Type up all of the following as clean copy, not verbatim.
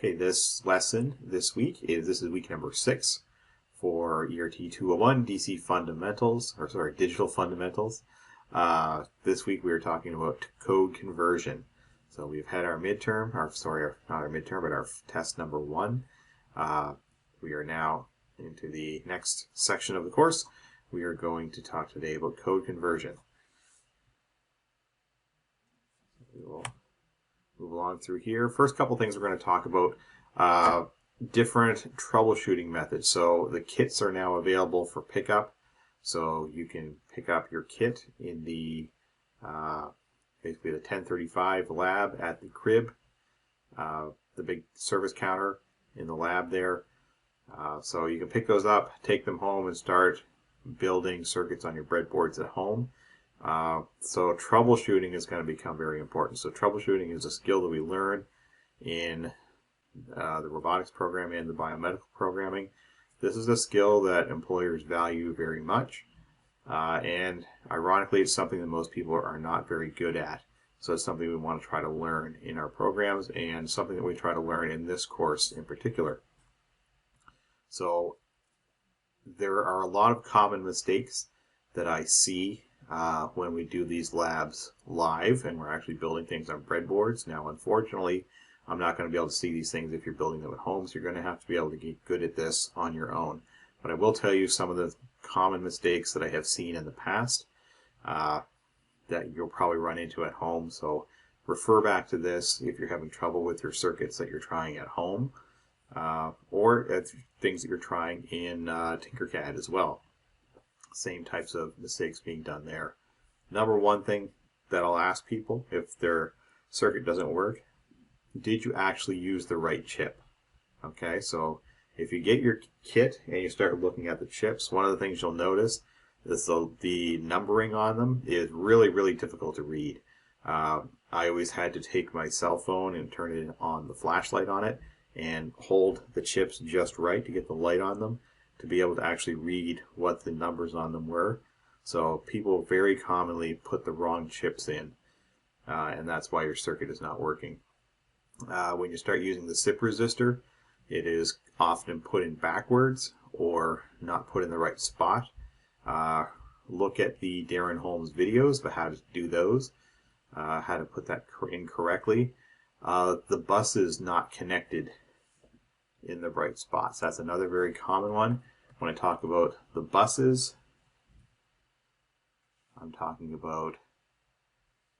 Okay, this lesson this week is week number 6 for ERT201 DC Fundamentals, or sorry, Digital Fundamentals. This week we are talking about code conversion. So we've had our midterm, not our midterm, but our test number 1. We are now into the next section of the course. We are going to talk today about code conversion. We will move along through here. First couple things we're going to talk about different troubleshooting methods. So the kits are now available for pickup. So you can pick up your kit in the basically the 1035 lab at the crib, the big service counter in the lab there. So you can pick those up, take them home, and start building circuits on your breadboards at home. So troubleshooting is going to become very important. So troubleshooting is a skill that we learn in the robotics program and the biomedical programming. This is a skill that employers value very much, and ironically it's something that most people are not very good at. So it's something we want to try to learn in our programs, and something that we try to learn in this course in particular. So there are a lot of common mistakes that I see when we do these labs live and we're actually building things on breadboards. Now, unfortunately, I'm not going to be able to see these things if you're building them at home, so you're going to have to be able to get good at this on your own. But I will tell you some of the common mistakes that I have seen in the past that you'll probably run into at home. So refer back to this if you're having trouble with your circuits that you're trying at home, or things that you're trying in Tinkercad as well. Same types of mistakes being done there. Number one thing that I'll ask people if their circuit doesn't work, did you actually use the right chip? Okay, so if you get your kit and you start looking at the chips, one of the things you'll notice is the numbering on them is really, really difficult to read. I always had to take my cell phone and turn it on the flashlight on it and hold the chips just right to get the light on them, to be able to actually read what the numbers on them were. So people very commonly put the wrong chips in, and that's why your circuit is not working. When you start using the SIP resistor, it is often put in backwards or not put in the right spot. Look at the Darren Holmes videos about how to do those, how to put that in correctly. The bus is not connected in the right spots. That's another very common one. When I talk about the buses, I'm talking about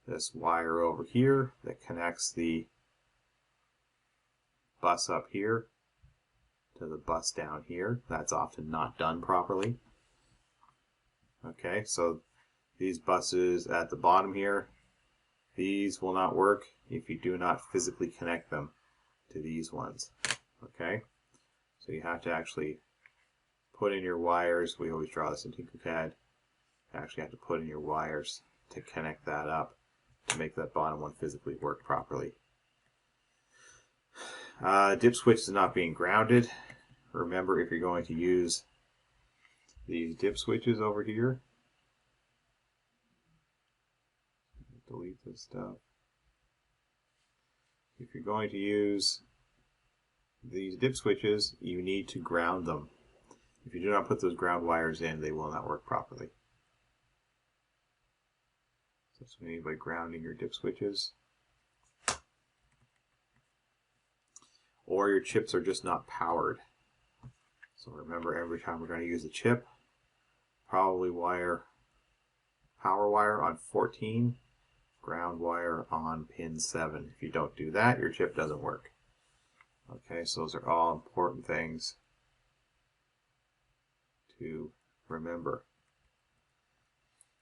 this wire over here that connects the bus up here to the bus down here. That's often not done properly. Okay, so these buses at the bottom here, these will not work if you do not physically connect them to these ones. Okay, so you have to actually put in your wires. We always draw this in Tinkercad. You actually have to put in your wires to connect that up to make that bottom one physically work properly. Dip switch is not being grounded. Remember, if you're going to use these dip switches over here, delete this stuff. If you're going to use these dip switches, you need to ground them. If you do not put those ground wires in, they will not work properly. So that's what I mean by grounding your dip switches. Or your chips are just not powered. So remember, every time we're going to use a chip, probably power wire on 14, ground wire on pin 7. If you don't do that, your chip doesn't work. Okay, so those are all important things to remember.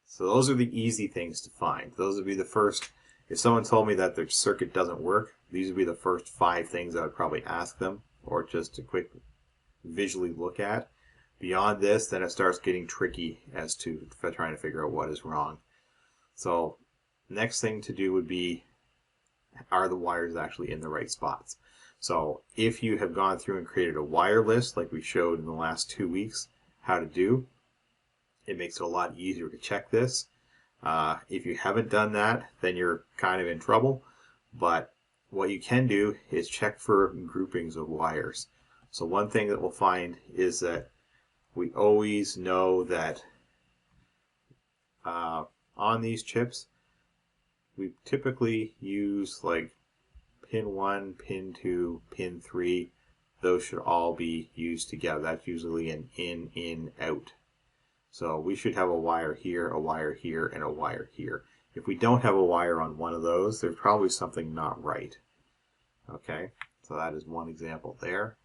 So those are the easy things to find. Those would be the first. If someone told me that their circuit doesn't work, these would be the first 5 things I would probably ask them, or just to quick visually look at. Beyond this, then it starts getting tricky as to trying to figure out what is wrong. So next thing to do would be, are the wires actually in the right spots? So if you have gone through and created a wire list like we showed in the last 2 weeks how to do, it makes it a lot easier to check this. If you haven't done that, then you're kind of in trouble. But what you can do is check for groupings of wires. So one thing that we'll find is that we always know that on these chips, we typically use like pin 1, pin 2, pin 3. Those should all be used together. That's usually an in, out. So we should have a wire here, and a wire here. If we don't have a wire on one of those, there's probably something not right. Okay, so that is one example there.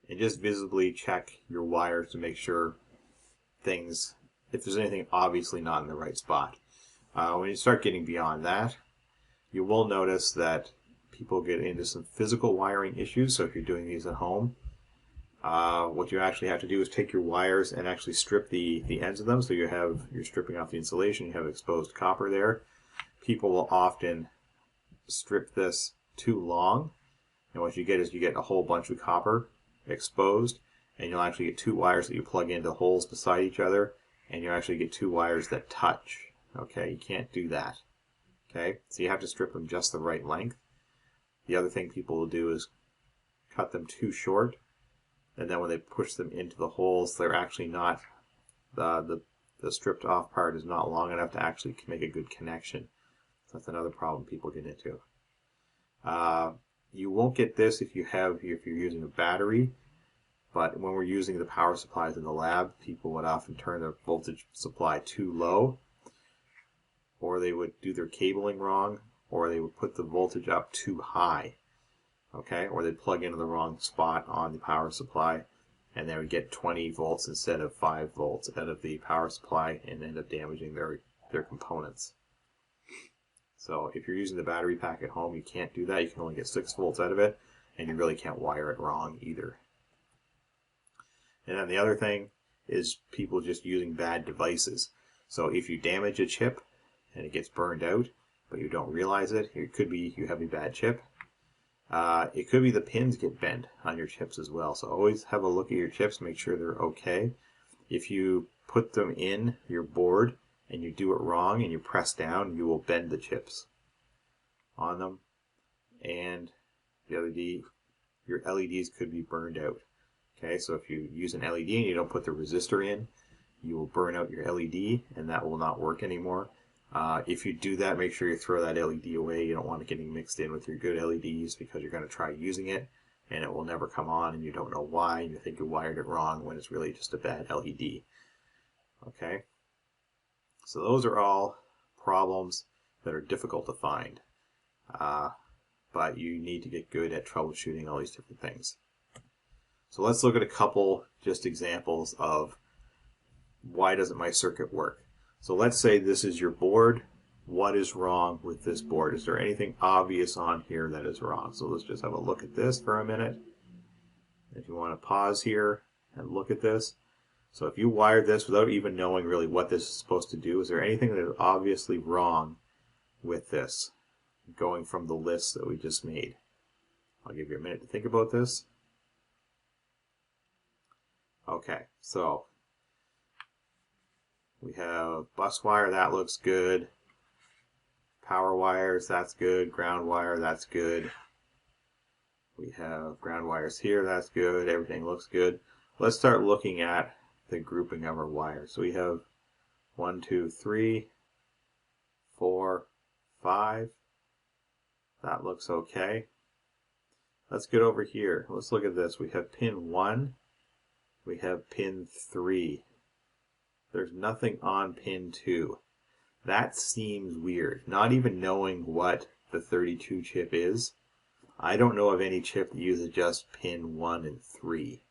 And just visibly check your wires to make sure things, if there's anything obviously not in the right spot. When you start getting beyond that, you will notice that people get into some physical wiring issues. So if you're doing these at home, what you actually have to do is take your wires and actually strip the ends of them. So you're stripping off the insulation, you have exposed copper there. People will often strip this too long, and what you get is you get a whole bunch of copper exposed, and you'll actually get two wires that you plug into holes beside each other, and you actually get two wires that touch. Okay, you can't do that. Okay, so you have to strip them just the right length. The other thing people will do is cut them too short, and then when they push them into the holes, they're actually not, the stripped off part is not long enough to actually make a good connection. So that's another problem people get into. You won't get this if you're using a battery, but when we're using the power supplies in the lab, people would often turn their voltage supply too low, or they would do their cabling wrong, or they would put the voltage up too high. Okay, or they'd plug into the wrong spot on the power supply, and they would get 20 volts instead of 5 volts out of the power supply and end up damaging their components. So if you're using the battery pack at home, you can't do that. You can only get 6 volts out of it, and you really can't wire it wrong either. And then the other thing is people just using bad devices. So if you damage a chip and it gets burned out, but you don't realize it, it could be you have a bad chip. It could be the pins get bent on your chips as well. So always have a look at your chips, make sure they're okay. If you put them in your board and you do it wrong and you press down, you will bend the chips on them, and your LEDs could be burned out. Okay, so if you use an LED and you don't put the resistor in, you will burn out your LED, and that will not work anymore. If you do that, make sure you throw that LED away. You don't want it getting mixed in with your good LEDs, because you're going to try using it and it will never come on, and you don't know why, and you think you wired it wrong when it's really just a bad LED. Okay, so those are all problems that are difficult to find, but you need to get good at troubleshooting all these different things. So let's look at a couple just examples of why doesn't my circuit work. So let's say this is your board. What is wrong with this board? Is there anything obvious on here that is wrong? So let's just have a look at this for a minute. If you want to pause here and look at this. So if you wired this without even knowing really what this is supposed to do, is there anything that is obviously wrong with this, going from the list that we just made? I'll give you a minute to think about this. Okay, so we have bus wire, that looks good. Power wires, that's good. Ground wire, that's good. We have ground wires here, that's good. Everything looks good. Let's start looking at the grouping of our wires. So we have 1, 2, 3, 4, 5. That looks okay. Let's get over here. Let's look at this. We have pin 1. We have pin 3. There's nothing on pin 2. That seems weird. Not even knowing what the 32 chip is, I don't know of any chip that uses just pin 1 and 3.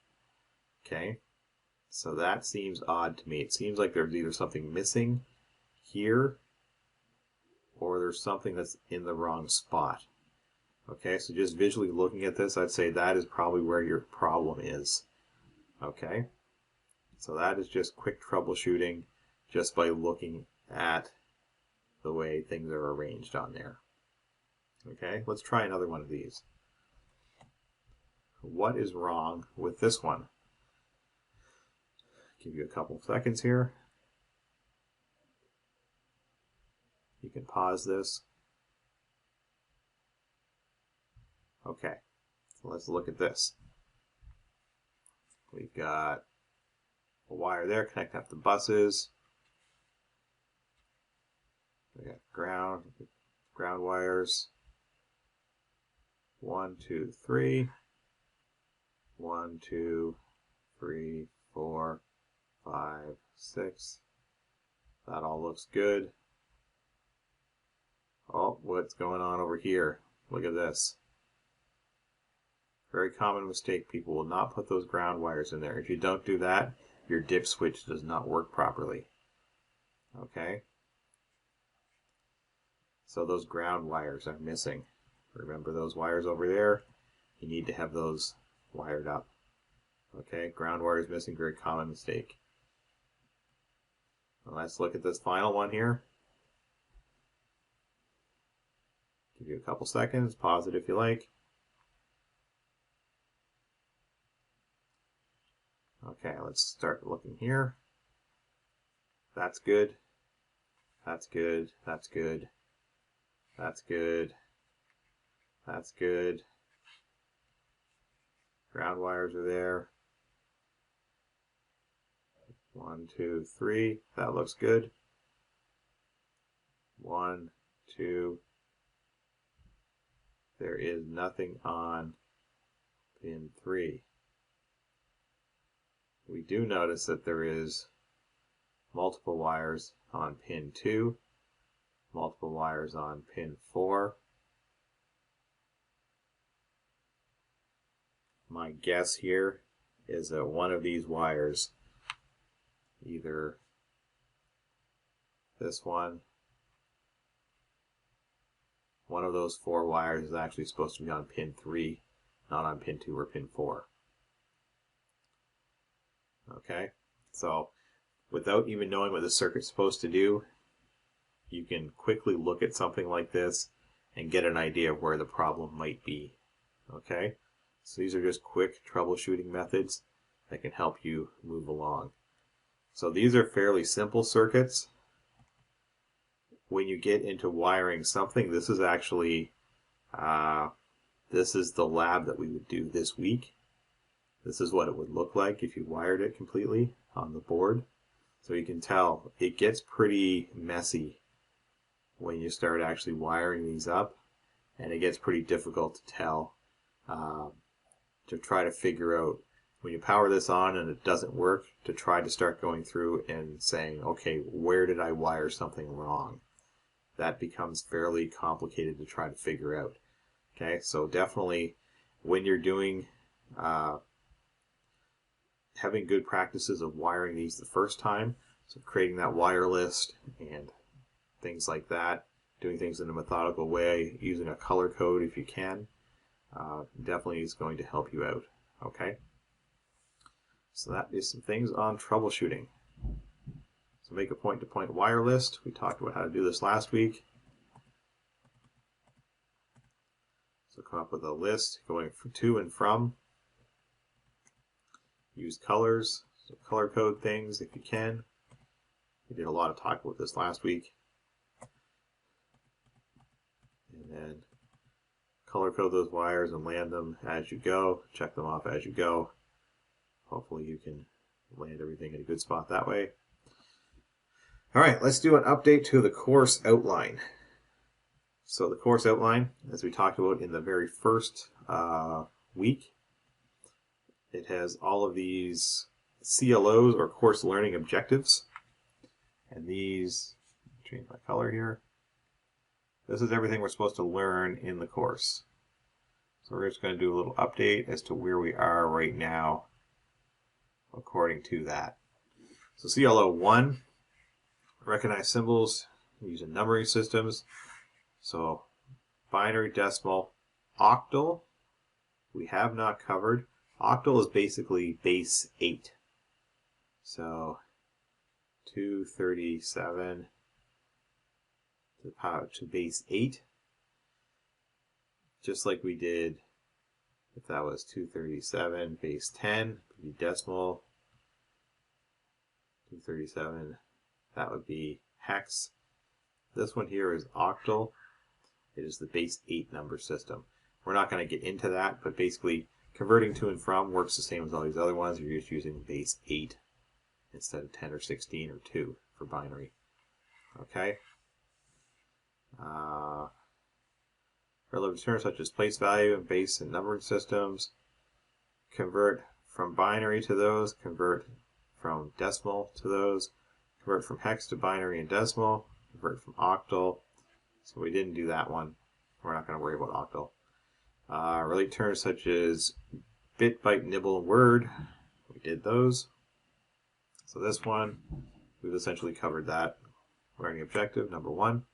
Okay? So that seems odd to me. It seems like there's either something missing here, or there's something that's in the wrong spot. Okay, so just visually looking at this, I'd say that is probably where your problem is. Okay? So that is just quick troubleshooting just by looking at the way things are arranged on there. Okay, let's try another one of these. What is wrong with this one? Give you a couple of seconds here. You can pause this. Okay, so let's look at this. We've got a wire there connecting up the buses. We got ground wires. 1, 2, 3. 1, 2, 3, 4, 5, 6. That all looks good. Oh, what's going on over here? Look at this. Very common mistake. People will not put those ground wires in there. If you don't do that, your dip switch does not work properly. Okay? So those ground wires are missing. Remember those wires over there? You need to have those wired up. Okay, ground wires missing, very common mistake. Well, let's look at this final one here. Give you a couple seconds, pause it if you like. Okay, let's start looking here. That's good. That's good. That's good. That's good. That's good. Ground wires are there. 1, 2, 3. That looks good. 1, 2. There is nothing on pin 3. We do notice that there is multiple wires on pin 2, multiple wires on pin 4. My guess here is that one of these wires, either this one of those 4 wires is actually supposed to be on pin 3, not on pin 2 or pin 4. Okay, so without even knowing what the circuit's supposed to do, you can quickly look at something like this and get an idea of where the problem might be. Okay, so these are just quick troubleshooting methods that can help you move along. So these are fairly simple circuits. When you get into wiring something, this is actually this is the lab that we would do this week. This is what it would look like if you wired it completely on the board. So you can tell it gets pretty messy when you start actually wiring these up, and it gets pretty difficult to tell, to try to figure out when you power this on and it doesn't work, to try to start going through and saying, okay, where did I wire something wrong? That becomes fairly complicated to try to figure out. Okay, so definitely when you're doing having good practices of wiring these the first time, so creating that wire list and things like that, doing things in a methodical way, using a color code if you can, definitely is going to help you out. Okay, so that is some things on troubleshooting. So make a point-to-point wire list. We talked about how to do this last week. So come up with a list going to and from. Use colors, so color code things if you can. We did a lot of talk about this last week. And then color code those wires and land them as you go. Check them off as you go. Hopefully you can land everything in a good spot that way. All right, let's do an update to the course outline. So the course outline, as we talked about in the very first week, it has all of these CLOs, or course learning objectives. And these, change my color here. This is everything we're supposed to learn in the course. So we're just going to do a little update as to where we are right now according to that. So CLO 1, recognize symbols using numbering systems. So binary, decimal, octal, we have not covered. Octal is basically base 8. So 237 to the power to base 8. Just like we did if that was 237 base 10, would be decimal. 237, that would be hex. This one here is octal. It is the base 8 number system. We're not going to get into that, but basically converting to and from works the same as all these other ones. You're just using base 8 instead of 10 or 16 or 2 for binary. Okay? Relative terms such as place value and base and numbering systems. Convert from binary to those. Convert from decimal to those. Convert from hex to binary and decimal. Convert from octal. So we didn't do that one. We're not going to worry about octal. Relate terms such as bit, byte, nibble, and word. We did those. So this one, we've essentially covered that. Learning objective, number 1.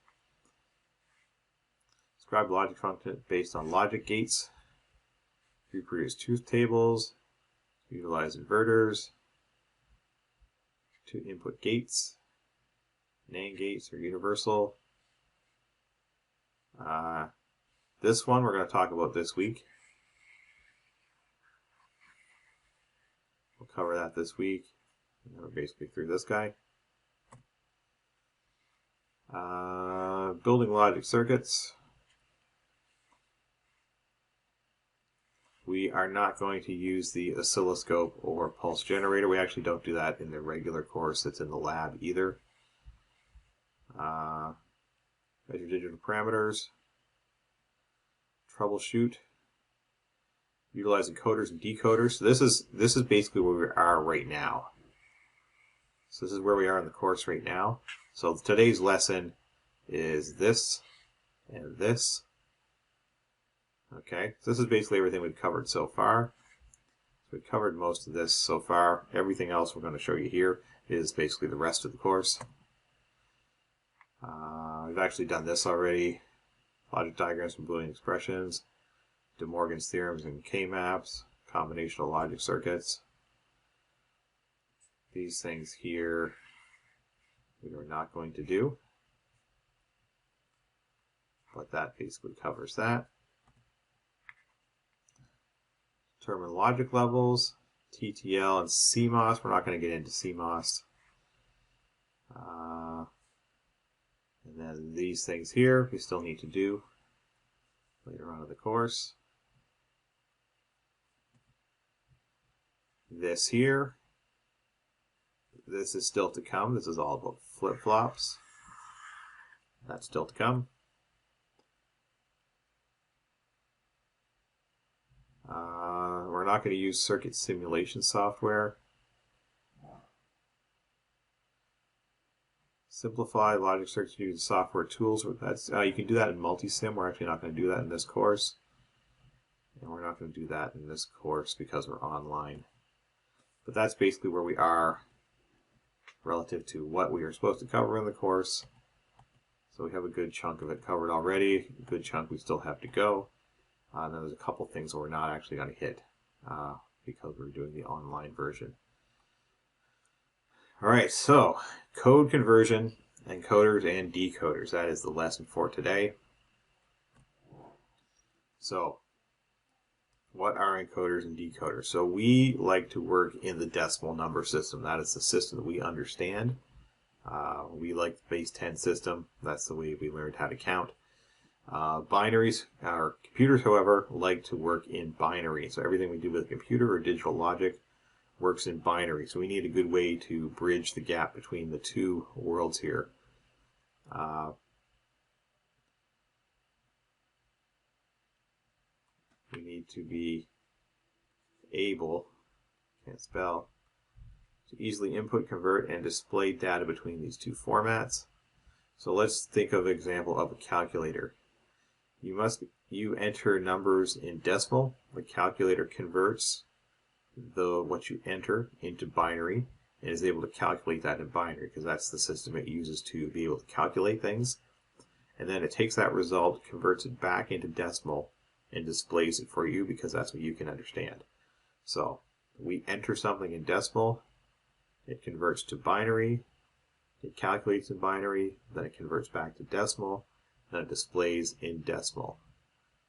Describe logic function based on logic gates. Reproduce truth tables. Utilize inverters. 2 input gates. NAND gates are universal. This one we're going to talk about this week. We'll cover that this week. And then we're basically through this guy. Building logic circuits. We are not going to use the oscilloscope or pulse generator. We actually don't do that in the regular course that's in the lab either. Measure digital parameters. Troubleshoot. Utilize encoders and decoders. So this is basically where we are right now. So this is where we are in the course right now. So today's lesson is this and this. Okay, so this is basically everything we've covered so far. So we've covered most of this so far. Everything else we're going to show you here is basically the rest of the course. We've actually done this already. Logic diagrams from Boolean expressions, De Morgan's theorems and K-maps, combinational logic circuits. These things here we are not going to do, but that basically covers that. Determine logic levels, TTL and CMOS. We're not going to get into CMOS. And then these things here we still need to do later on in the course. This here, this is still to come. This is all about flip-flops. That's still to come. We're not going to use circuit simulation software. Simplify logic circuits using software tools. That's you can do that in multisim. We're actually not going to do that in this course. And we're not going to do that in this course because we're online. But that's basically where we are relative to what we are supposed to cover in the course. So we have a good chunk of it covered already. A good chunk we still have to go. And then there's a couple things that we're not actually going to hit because we're doing the online version. Alright, so code conversion, encoders and decoders. That is the lesson for today. So, what are encoders and decoders? So we like to work in the decimal number system. That is the system that we understand. We like the base 10 system. That's the way we learned how to count. Binaries, our computers, however, like to work in binary. So everything we do with a computer or digital logic works in binary. So we need a good way to bridge the gap between the two worlds here. We need to be able, can't spell, to easily input, convert, and display data between these two formats. So let's think of an example of a calculator. You enter numbers in decimal. The calculator converts what you enter into binary and is able to calculate that in binary because that's the system it uses to be able to calculate things. And then it takes that result, converts it back into decimal, and displays it for you because that's what you can understand. So we enter something in decimal, it converts to binary, it calculates in binary, then it converts back to decimal, then it displays in decimal.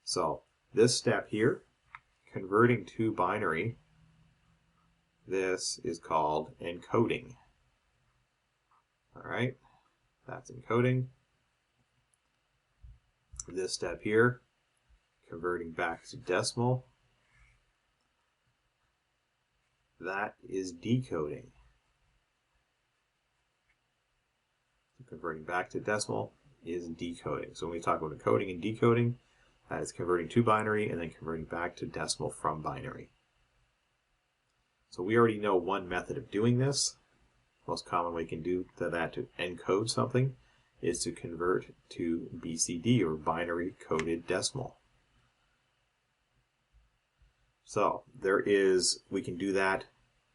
So this step here, converting to binary, this is called encoding. Alright, that's encoding. this step here, converting back to decimal, that is decoding. Converting back to decimal is decoding. So when we talk about encoding and decoding, that is converting to binary and then converting back to decimal from binary. So we already know one method of doing this. Most common way you can do that to encode something is to convert to BCD, or binary coded decimal. So we can do that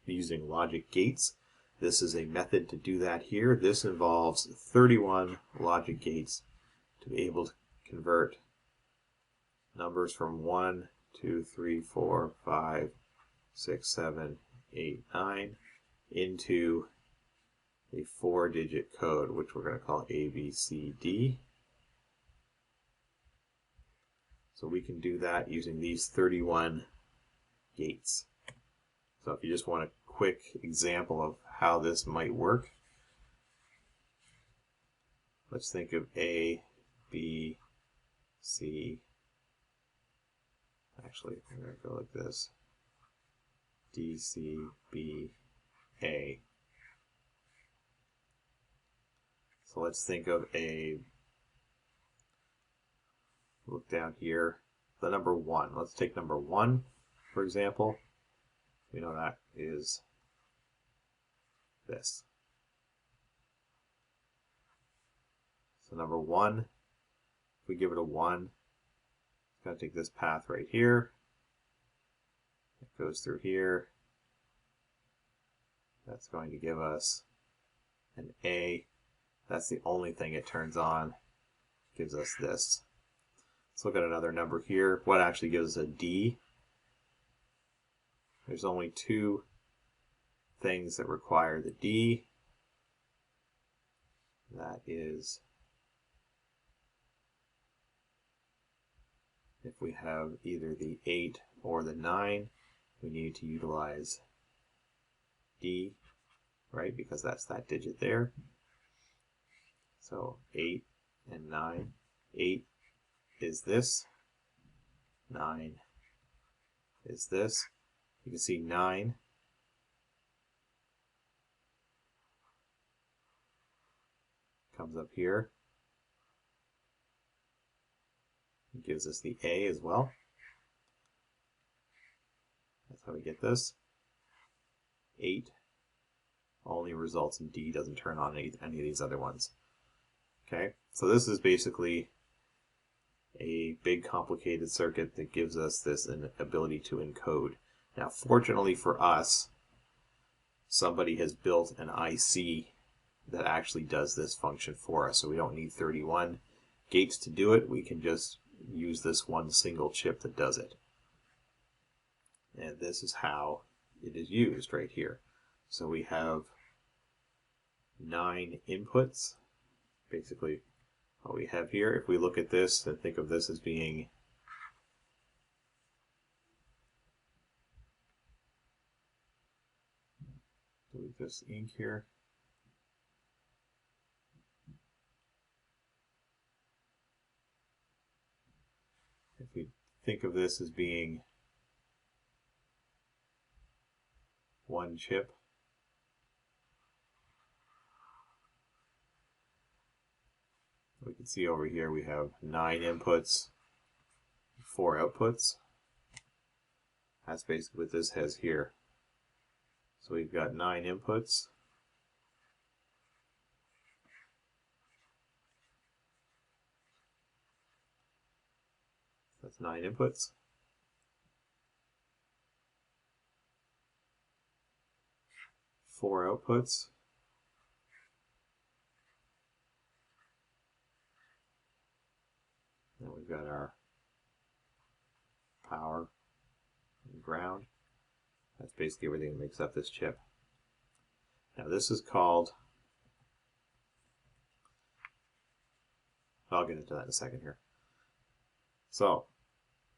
using logic gates. This is a method to do that here. This involves 31 logic gates to be able to convert numbers from 1, 2, 3, 4, 5, 6, 7, 8, 9 into a 4-digit code, which we're going to call ABCD. So we can do that using these 31 gates. So if you just want a quick example of how this might work, let's think of A, B, C. Actually, we're going to go like this. D, C, B, A. So let's think of look down here, the number 1. Let's take number 1, for example. We know that is this. So number 1, if we give it a 1, it's going to take this path right here. It goes through here. That's going to give us an A. That's the only thing it turns on. Gives us this. Let's look at another number here. What actually gives us a D? There's only 2 things that require the D. That is, if we have either the 8 or the 9, we need to utilize D, right? Because that's that digit there. So 8 and 9. 8 is this. 9 is this. You can see 9 comes up here. It gives us the A as well. That's how we get this. 8 only results in D, doesn't turn on any of these other ones. Okay, so this is basically a big complicated circuit that gives us this ability to encode. Now, fortunately for us, somebody has built an IC that actually does this function for us. So we don't need 31 gates to do it. We can just use this one single chip that does it. And this is how it is used right here. So we have 9 inputs. Basically, what we have here, if we look at this and think of this as being delete this ink here. If we think of this as being one chip, we can see over here we have 9 inputs, 4 outputs. That's basically what this has here. So we've got 9 inputs. That's 9 inputs. 4 outputs. Then we've got our power and ground. That's basically everything that makes up this chip. Now this is called, I'll get into that in a second here. So,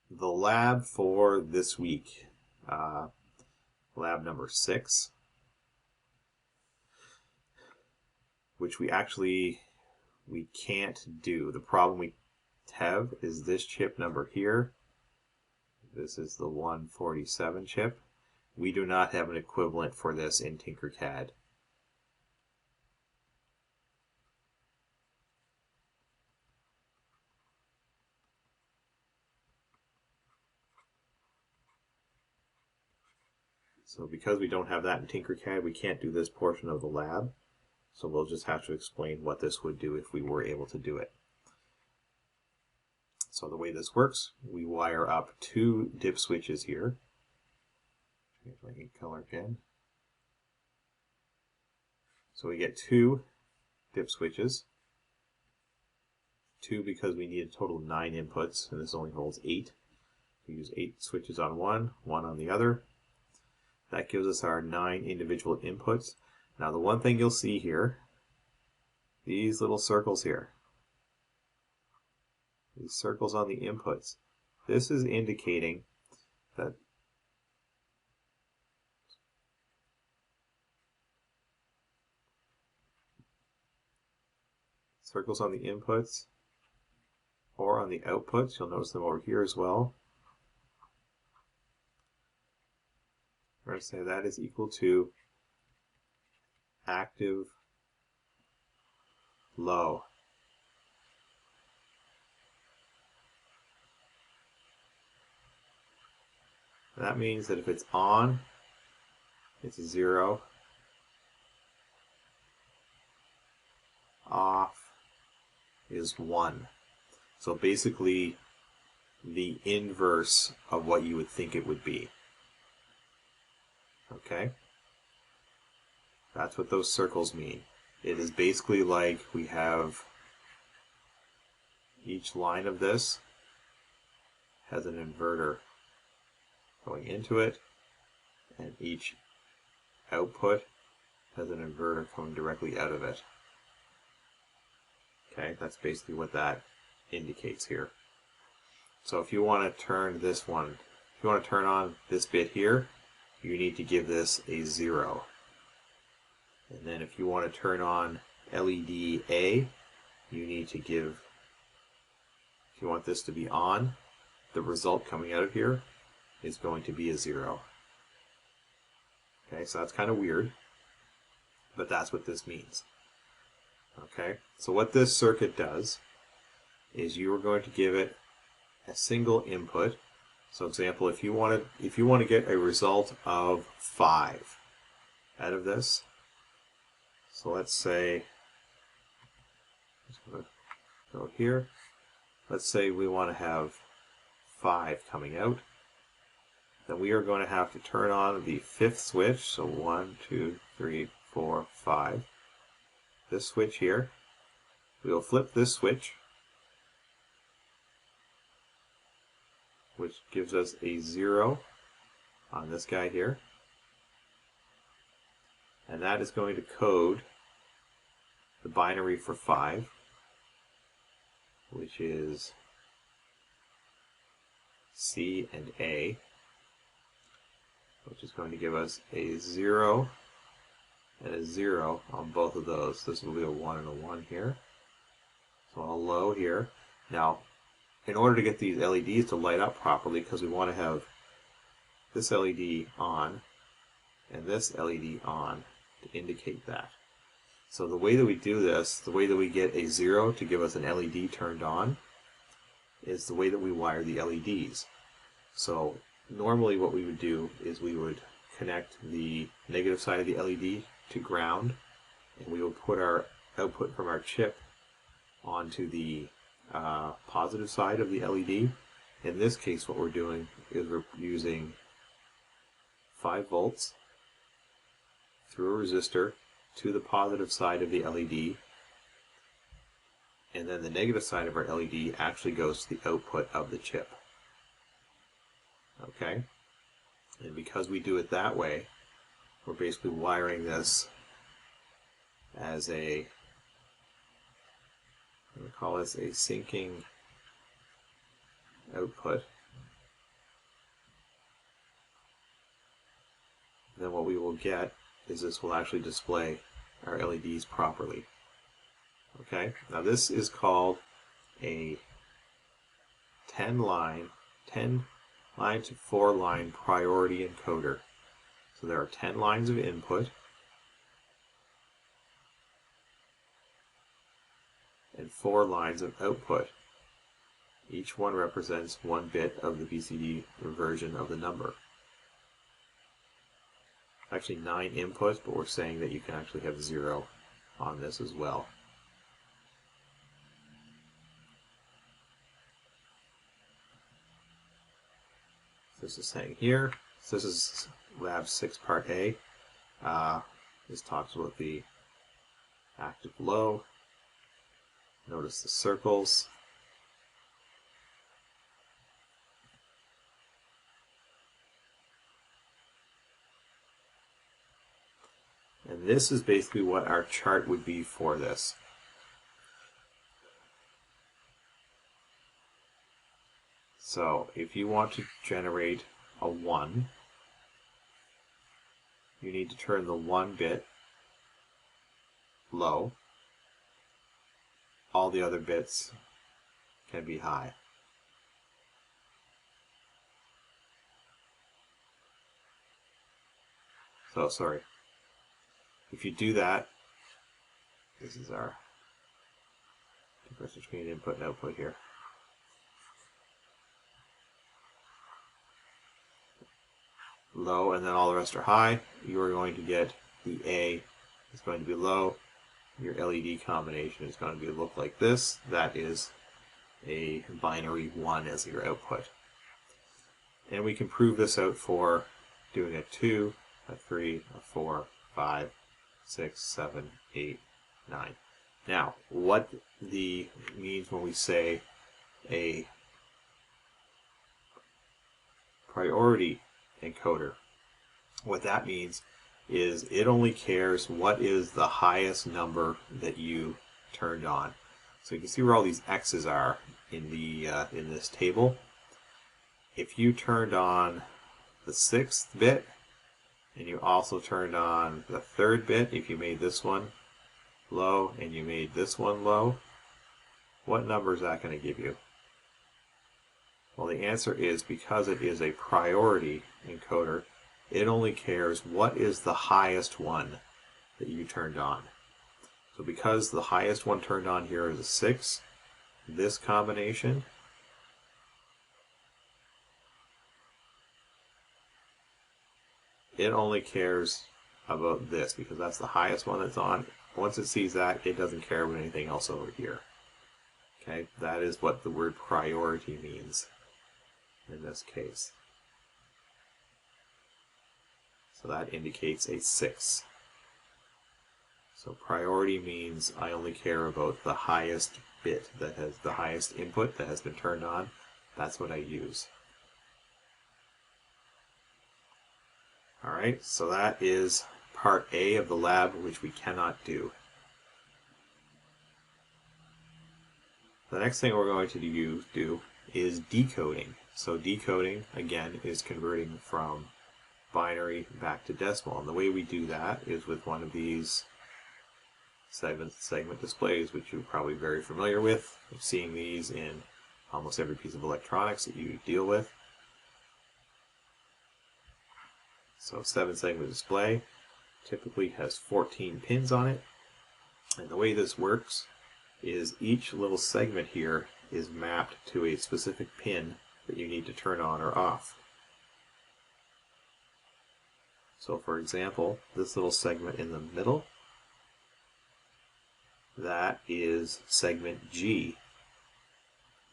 the lab for this week, lab number 6, which we can't do. The problem TEV is this chip number here. This is the 147 chip. We do not have an equivalent for this in Tinkercad. So because we don't have that in Tinkercad, we can't do this portion of the lab. So we'll just have to explain what this would do if we were able to do it. So the way this works, we wire up two dip switches here. Change my ink color again. So we get two dip switches. Two because we need a total of 9 inputs, and this only holds 8. We use 8 switches on one, one on the other. That gives us our 9 individual inputs. Now the one thing you'll see here, these little circles here, these circles on the inputs, this is indicating that circles on the inputs or on the outputs, you'll notice them over here as well. We're going to say that is equal to active low. That means that if it's on, it's 0. Off is 1. So basically the inverse of what you would think it would be. Okay? That's what those circles mean. It is basically like we have each line of this has an inverter going into it, and each output has an inverter coming directly out of it. Okay, that's basically what that indicates here. So if you want to turn this one, if you want to turn on this bit here, you need to give this a 0. And then if you want to turn on LED A, you need to give, if you want this to be on, the result coming out of here is going to be a 0. Okay, so that's kind of weird, but that's what this means. Okay, so what this circuit does is you are going to give it a single input. So example, if you want to get a result of 5 out of this, so let's say, I'm just going to go here, let's say we want to have 5 coming out, then we are going to have to turn on the 5th switch, so 1, 2, 3, 4, 5, this switch here. We will flip this switch, which gives us a 0 on this guy here. And that is going to code the binary for 5, which is C and A, which is going to give us a 0 and a 0 on both of those. This will be a 1 and a 1 here. So a low here. Now, in order to get these LEDs to light up properly, because we want to have this LED on and this LED on to indicate that. So the way that we do this, the way that we get a 0 to give us an LED turned on, is the way that we wire the LEDs. So normally what we would do is we would connect the negative side of the LED to ground, and we would put our output from our chip onto the positive side of the LED. In this case, what we're doing is we're using 5 volts through a resistor to the positive side of the LED, and then the negative side of our LED actually goes to the output of the chip. Okay? And because we do it that way, we're basically wiring this as a, I'm going to call this a syncing output. Then what we will get is this will actually display our LEDs properly. Okay, now this is called a 10 line to 4 line priority encoder. So there are 10 lines of input and 4 lines of output. Each one represents 1 bit of the BCD version of the number. Actually 9 inputs, but we're saying that you can actually have 0 on this as well. This is saying here, so this is Lab 6 Part A. This talks about the active low. Notice the circles. And this is basically what our chart would be for this. So if you want to generate a 1, you need to turn the 1 bit low. All the other bits can be high. So sorry. If you do that, this is our difference between input and output here. Low, and then all the rest are high. You are going to get the A is going to be low. Your LED combination is going to look like this. That is a binary 1 as your output. And we can prove this out for doing a 2, a 3, a 4, 5, 6, 7, 8, 9. Now, what the means when we say a priority encoder, what that means is it only cares what is the highest number that you turned on. So you can see where all these X's are in the in this table. If you turned on the 6th bit and you also turned on the 3rd bit, if you made this one low and you made this one low, what number is that going to give you? Well, the answer is, because it is a priority encoder, it only cares what is the highest one that you turned on. So because the highest one turned on here is a 6, this combination it only cares about this because that's the highest one that's on. Once it sees that, it doesn't care about anything else over here. Okay, that is what the word priority means in this case. So that indicates a 6. So priority means I only care about the highest bit that has the highest input that has been turned on. That's what I use. Alright, so that is part A of the lab, which we cannot do. The next thing we're going to do is decoding. So decoding, again, is converting from binary back to decimal. And the way we do that is with one of these segment displays, which you're probably very familiar with. You're seeing these in almost every piece of electronics that you deal with. So 7-segment display typically has 14 pins on it. And the way this works is each little segment here is mapped to a specific pin that you need to turn on or off. So for example, this little segment in the middle, that is segment G,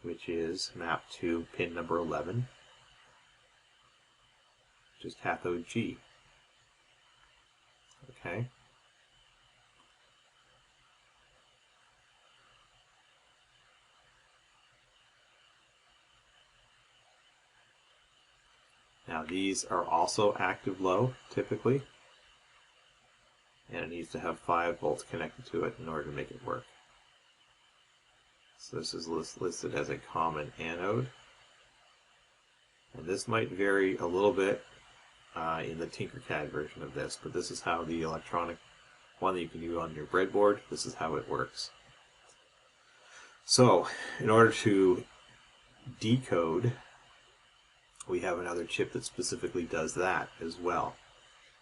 which is mapped to pin number 11, which is cathode G. Okay. Now these are also active low, typically, and it needs to have 5 volts connected to it in order to make it work. So this is listed as a common anode, and this might vary a little bit in the Tinkercad version of this, but this is how the electronic one that you can do on your breadboard, this is how it works. So in order to decode, we have another chip that specifically does that as well.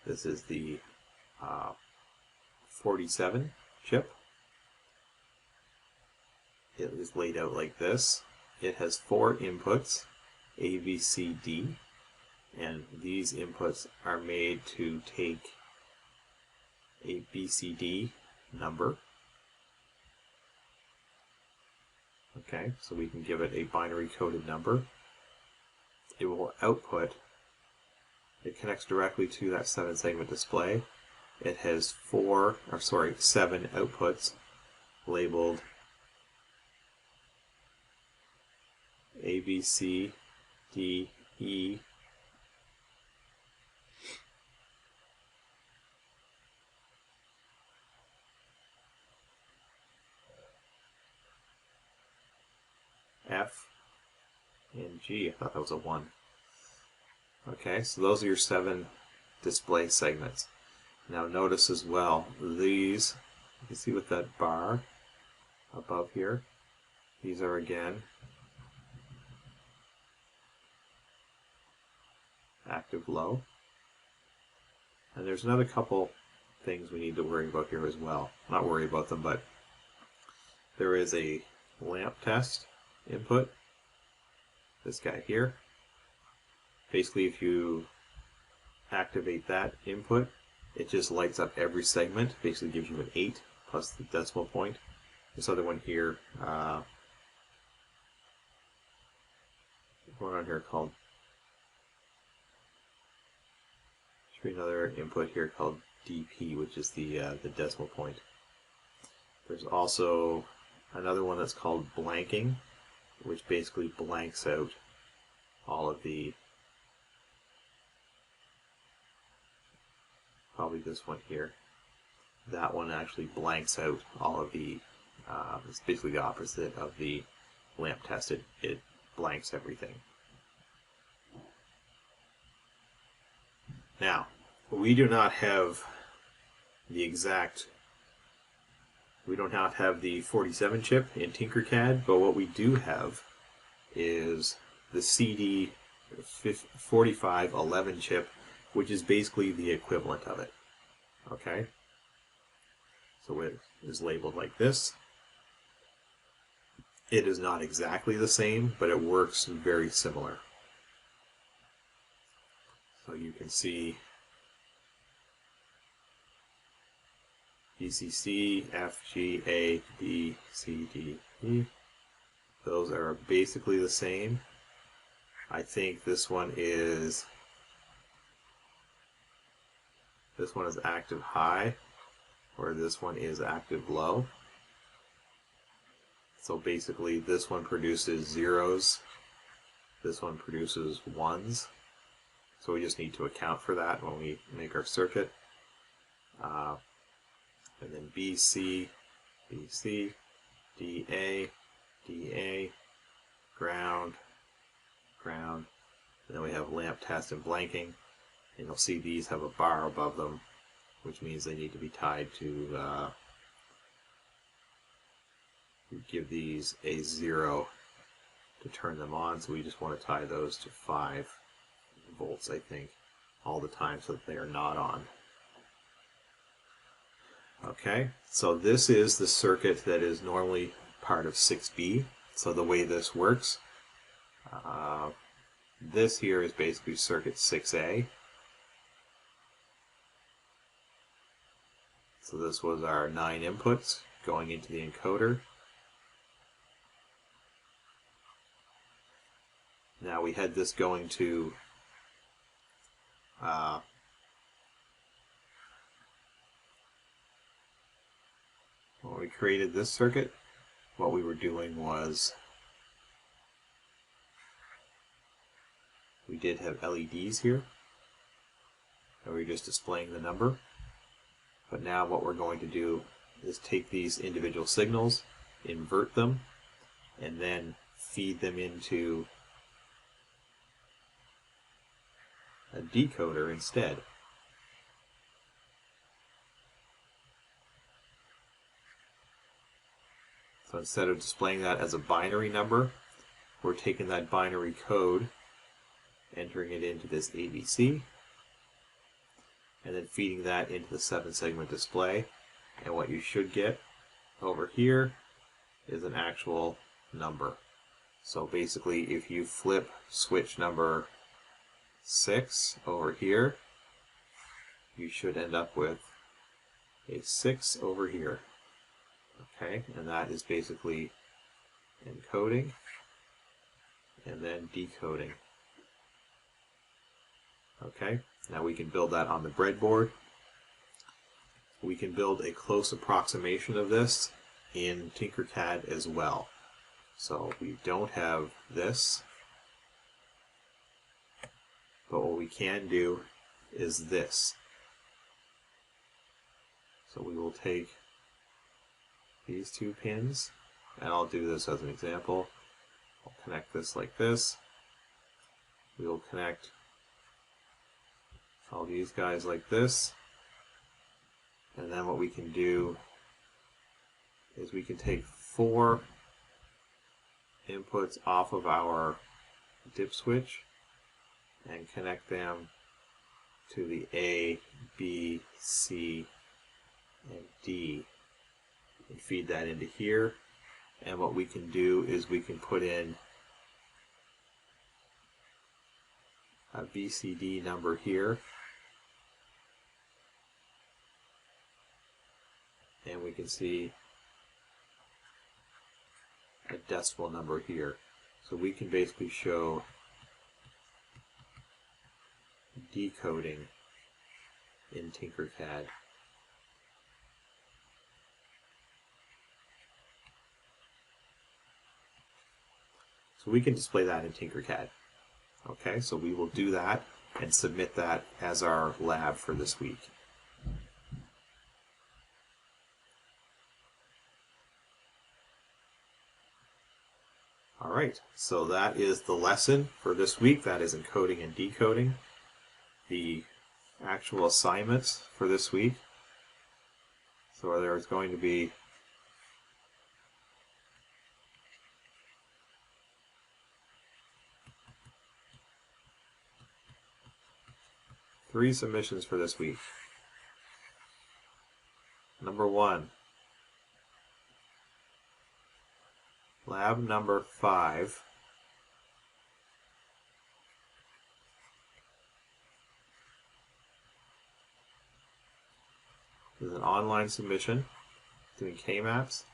This is the 47 chip. It is laid out like this. It has 4 inputs, A, B, C, D, and these inputs are made to take a BCD number. Okay, so we can give it a binary coded number. It will output, it connects directly to that 7-segment display. It has 7 outputs labeled A, B, C, D, E, F, and G. I thought that was a 1. Okay, so those are your 7 display segments. Now notice as well, these, you can see with that bar above here, these are again active low. And there's another couple things we need to worry about here as well. Not worry about them, but there is a lamp test input, this guy here. Basically, if you activate that input, it just lights up every segment, basically gives you an 8 plus the decimal point. This other one here, one on here called, should be another input here called DP, which is the decimal point. There's also another one that's called blanking, which basically blanks out all of the, probably this one here. That one actually blanks out all of the, it's basically the opposite of the lamp test. It blanks everything. Now, we do not have the exact, we don't have the 47 chip in Tinkercad, but what we do have is the CD 4511 chip, which is basically the equivalent of it. Okay? So it is labeled like this. It is not exactly the same, but it works very similar. So you can see BCC, F, G, A, B, C, D, E. Those are basically the same. I think this one is active high, or this one is active low. So basically this one produces zeros, this one produces ones. So we just need to account for that when we make our circuit. And then BC, BC, DA, DA, ground, ground. And then we have lamp test and blanking. And you'll see these have a bar above them, which means they need to be tied to, give these a 0 to turn them on. So we just want to tie those to 5 volts, I think, all the time so that they are not on. Okay, so this is the circuit that is normally part of 6B. So the way this works, this here is basically circuit 6A. So this was our 9 inputs going into the encoder. Now we had this going to when we created this circuit, what we were doing was we did have LEDs here, and we were just displaying the number. But now what we're going to do is take these individual signals, invert them, and then feed them into a decoder instead. So instead of displaying that as a binary number, we're taking that binary code, entering it into this ABC, and then feeding that into the 7-segment display. And what you should get over here is an actual number. So basically, if you flip switch number 6 over here, you should end up with a 6 over here. Okay, and that is basically encoding and then decoding. Okay, now we can build that on the breadboard. We can build a close approximation of this in Tinkercad as well. So we don't have this, but what we can do is this. So we will take these 2 pins, and I'll do this as an example. I'll connect this like this. We will connect all these guys like this. And then what we can do is we can take 4 inputs off of our dip switch and connect them to the A, B, C, and D, and feed that into here. And what we can do is we can put in a VCD number here, and we can see a decimal number here. So we can basically show decoding in Tinkercad. So we can display that in Tinkercad. Okay, so we will do that and submit that as our lab for this week. Alright, so that is the lesson for this week. That is encoding and decoding. The actual assignments for this week. So there's going to be three submissions for this week. Number 1, lab number 5. This is an online submission doing K-maps.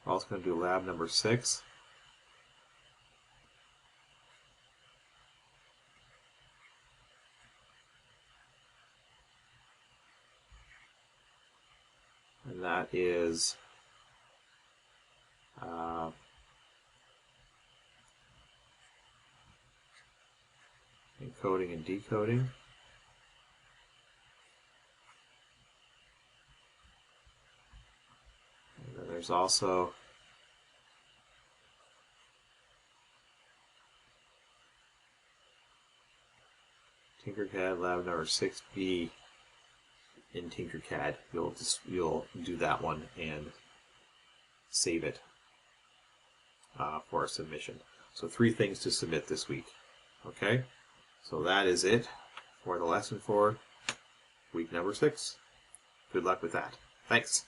We're also going to do lab number 6. And that is encoding and decoding. And then there's also Tinkercad lab number 6B in Tinkercad. You'll do that one and save it for a submission. So 3 things to submit this week. Okay, so that is it for the lesson for week number 6. Good luck with that. Thanks.